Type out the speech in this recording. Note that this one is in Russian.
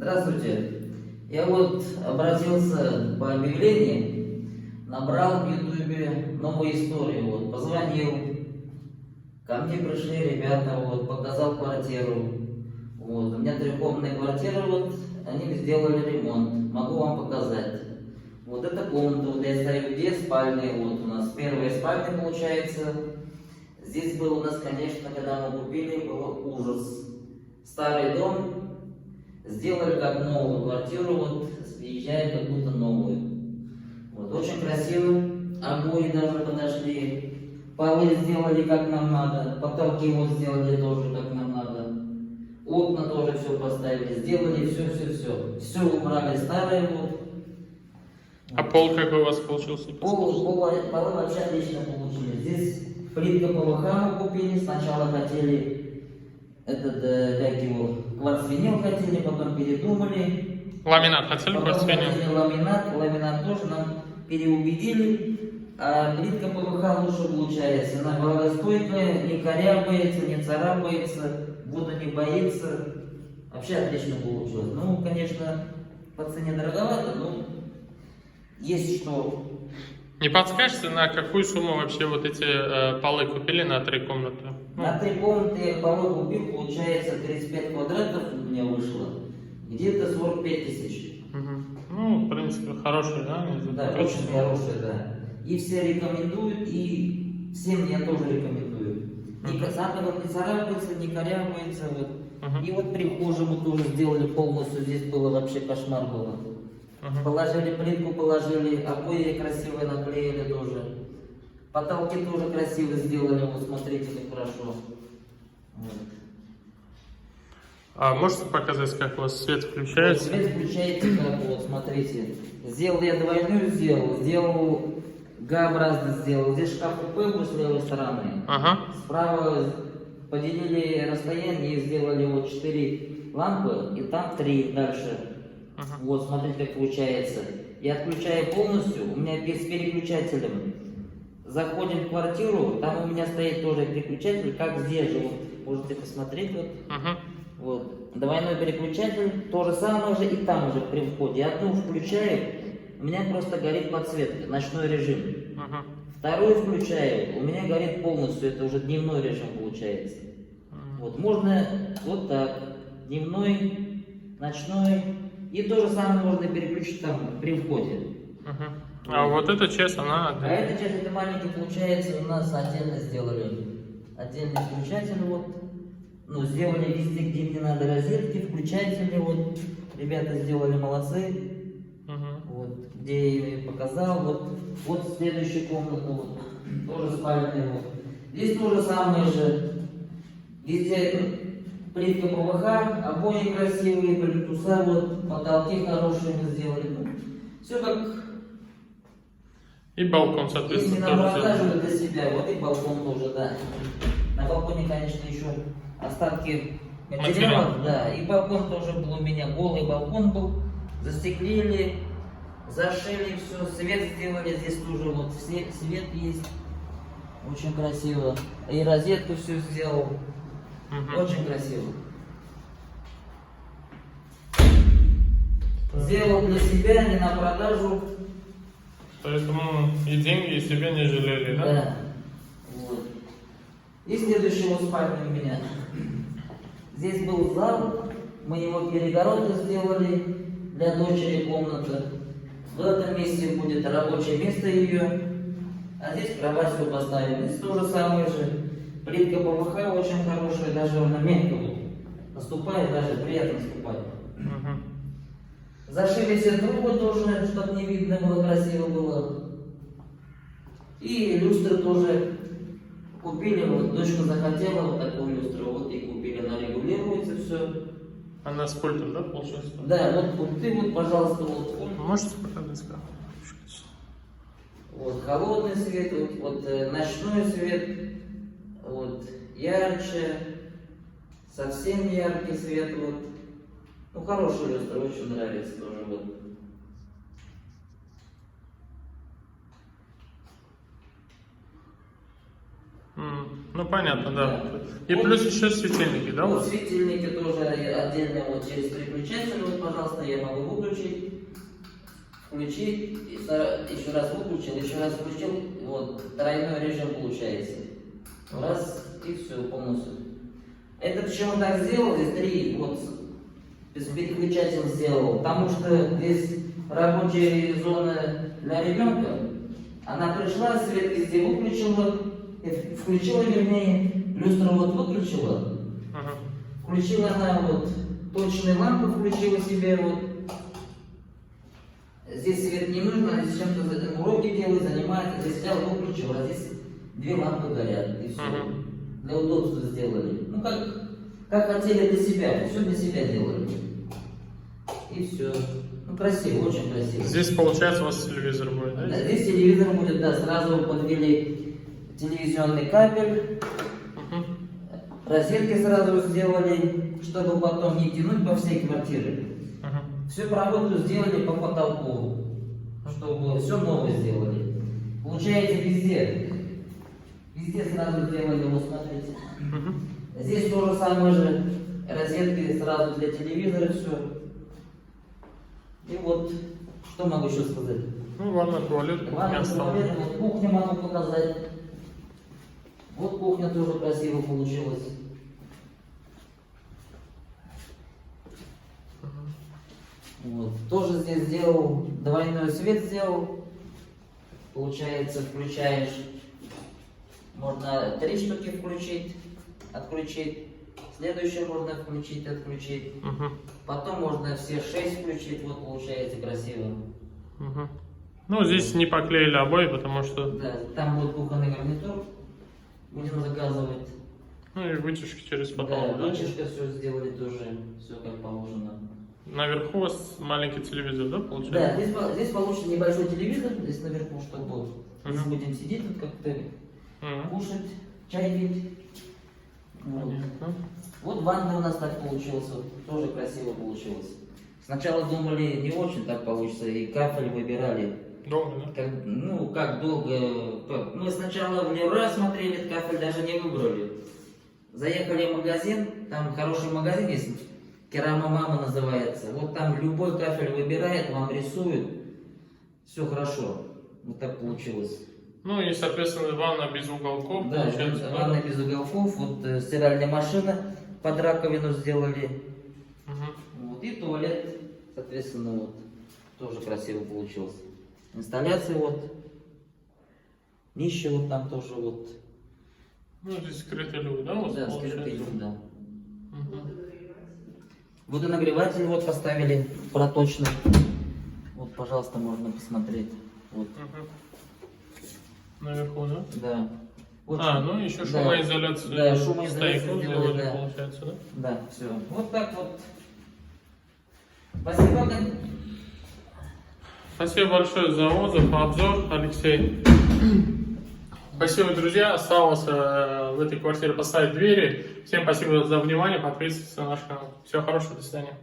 Здравствуйте. Я вот обратился по объявлению, набрал в Ютубе новую историю, вот, позвонил, ко мне пришли ребята, вот, показал квартиру, вот, у меня трехкомнатная квартира, вот, они сделали ремонт, могу вам показать. Вот эта комната, вот я стою, две спальни, вот у нас первая спальня получается. Здесь был у нас, конечно, когда мы купили, был ужас. Старый дом, сделали как новую квартиру, вот съезжает как будто новую. Вот, очень красиво, обои даже подошли, полы сделали как нам надо, потолки вот сделали тоже как нам надо, окна тоже все поставили, сделали все. Все убрали старое вот. А пол какой у вас получился? Полы вообще отлично получились. Здесь плитка ПВХ мы купили, сначала хотели как его, кварцвинил хотели, потом передумали. Ламинат хотели Потом кварцвинил? хотели ламинат тоже нам переубедили. А плитка ПВХ лучше получается. Она влагостойкая, не корябается, не царапается, воду не боится. Вообще отлично получилось. Ну, конечно, по цене дороговато, но есть что. Не подскажете, на какую сумму вообще вот эти полы купили на 3 комнаты? На 3 комнаты я полы купил, получается 35 квадратов у меня вышло, где-то 45 тысяч. Угу. Ну, в принципе, хорошие, да? Да, очень хорошие, да. И все рекомендуют, и всем я тоже рекомендую. Сам вот не царапается, не корябается. Вот. И вот прихожую мы тоже сделали полностью, здесь было вообще кошмар было. Положили плитку, положили, обои красивые наклеили тоже. Потолки тоже красиво сделали, вот смотрите, как хорошо. Вот. А можете показать, как у вас свет включается? Вот, свет включается, как вот, смотрите. Сделал я двойную, сделал Г-образно сделал. Здесь шкаф-купе с левой стороны. Ага. Справа поделили расстояние и сделали вот 4 лампы, и там 3 дальше. Вот, смотрите, как получается. Я отключаю полностью, у меня с переключателем. Заходим в квартиру, там у меня стоит тоже переключатель, как здесь же, вот, можете посмотреть, вот. Вот, двойной переключатель, то же самое же и там уже при входе. Одну включаю, у меня просто горит подсветка, ночной режим. Вторую включаю, у меня горит полностью, это уже дневной режим получается. Вот, можно вот так, дневной, ночной. И то же самое можно переключить там при входе. А вот эта часть, она... А эта часть, это маленький, получается, у нас отдельно сделали. Отдельный включатель, вот. Ну, сделали везде, где мне надо розетки, включатели, вот. Ребята сделали, молодцы. Вот, где я им показал, вот следующую комнату, вот. Тоже спальня, вот. Здесь то же самое же. Везде плитка ПВХ, обои красивые, плинтуса, вот, потолки хорошие мы сделали. Ну, все как... И балкон, соответственно, Если на тоже продажу сделали. для себя, вот и балкон тоже, да. На балконе, конечно, еще остатки материалов, да. И балкон тоже был у меня, голый балкон был. Застеклили, зашили все, свет сделали, здесь тоже вот свет есть. Очень красиво. И розетку все сделал. Очень красиво. Сделал для себя, не на продажу. Поэтому и деньги, и себя не жалели, да? Да. Вот. И следующего спальня у меня. Здесь был зал, мы его перегородку сделали для дочери комнаты. В этом месте будет рабочее место ее. А здесь кровать все поставили. Здесь то же самое же. Плитка ПВХ очень хорошая, даже на мягко наступает, даже приятно наступать. Зашили все трубы тоже, чтобы не видно было, красиво было. И люстры тоже купили, вот дочка захотела вот такую люстру, вот и купили, она регулируется все. Она с пультом, да, получается? Да, вот пульты, вот, пожалуйста, вот пульт. Можете показать, как? Вот холодный свет, вот ночной свет, вот ярче, совсем яркий свет, вот. Ну, хорошая люстра, очень нравится тоже, вот. Ну, Ну понятно, да. Да. И Вот. плюс еще светильники, да? Вот светильники тоже отдельно вот через переключатель, вот, пожалуйста, я могу выключить, включить, и еще раз выключил, еще раз включил, вот, тройной режим получается. Раз, и все, полностью. Это почему так сделал, здесь 3, вот, переключатель сделал, потому что здесь рабочая зона для ребенка, она пришла, свет везде выключила, включила, вернее, люстру вот выключила, Ага. включила она вот точные лампы, включила себе вот. Здесь свет не нужно, она здесь чем-то уроки делает, занимается, здесь взял, выключил, а здесь 2 лампы горят, и все. Мгм. Для удобства сделали. Ну как хотели для себя, все для себя делали. И все. Ну красиво, очень красиво. Здесь, получается, у вас телевизор будет, да? Да, здесь телевизор будет, да, сразу подвели телевизионный кабель, Мгм. розетки сразу сделали, чтобы потом не тянуть по всей квартире. Ага. Всю проводку сделали по потолку, чтобы все новое сделали. Получается везде. Везде сразу сделали, вот смотрите. Мгм. Здесь то же самое же, розетки сразу для телевизора, все. И вот, что могу еще сказать? Ну, ванна, туалет, Ванна, место. туалет, вот кухню могу показать. Вот кухня тоже красиво получилась. Вот. Тоже здесь сделал, двойной свет сделал. Получается, включаешь, можно 3 штуки включить, отключить. Следующее можно включить, отключить. Мгм. Потом можно все 6 включить, вот получается красиво. Мгм. Ну, здесь не поклеили обои, потому что... Да, там будет кухонный гарнитур, будем заказывать. Ну, и вытяжки через Да, потолок, да? вытяжка все сделали тоже, все как положено. Наверху у вас маленький телевизор, да, Да, получается? здесь получится небольшой телевизор, здесь наверху, чтобы здесь Мгм. будем сидеть, тут как-то Мгм. кушать, чай пить. Вот. Понятно. Вот ванна у нас так получилась, вот, тоже красиво получилось. Сначала думали, не очень так получится, и кафель выбирали. Долго, да? Как долго. Мы сначала в Леруа смотрели, кафель даже не выбрали. Заехали в магазин, там хороший магазин есть, Керама Мама называется. Вот там любой кафель выбирает, вам рисует, все хорошо. Вот так получилось. Ну, и, соответственно, ванна без уголков, Да, получается, да? ванна без уголков, вот стиральная машина под раковину сделали. Мгм. Вот, и туалет, соответственно, вот тоже красиво получилось. Инсталляция вот, ниша вот там тоже вот. Ну, здесь скрытый люк, да, у вас Да, получается? скрытый люк, да. Мгм. Водонагреватель вот поставили проточный. Вот, пожалуйста, можно посмотреть. Вот, Мгм. Наверху, да? да. Ну еще да, шумоизоляцию. Да, шумоизоляцию стояку сделали, сделали, да. получается, да? Да, все. Вот так вот. Спасибо, Гань. Спасибо большое за отзыв, обзор, Алексей. Спасибо, друзья. Осталось в этой квартире поставить двери. Всем спасибо за внимание. Подписывайтесь на наш канал. Всего хорошего, до свидания.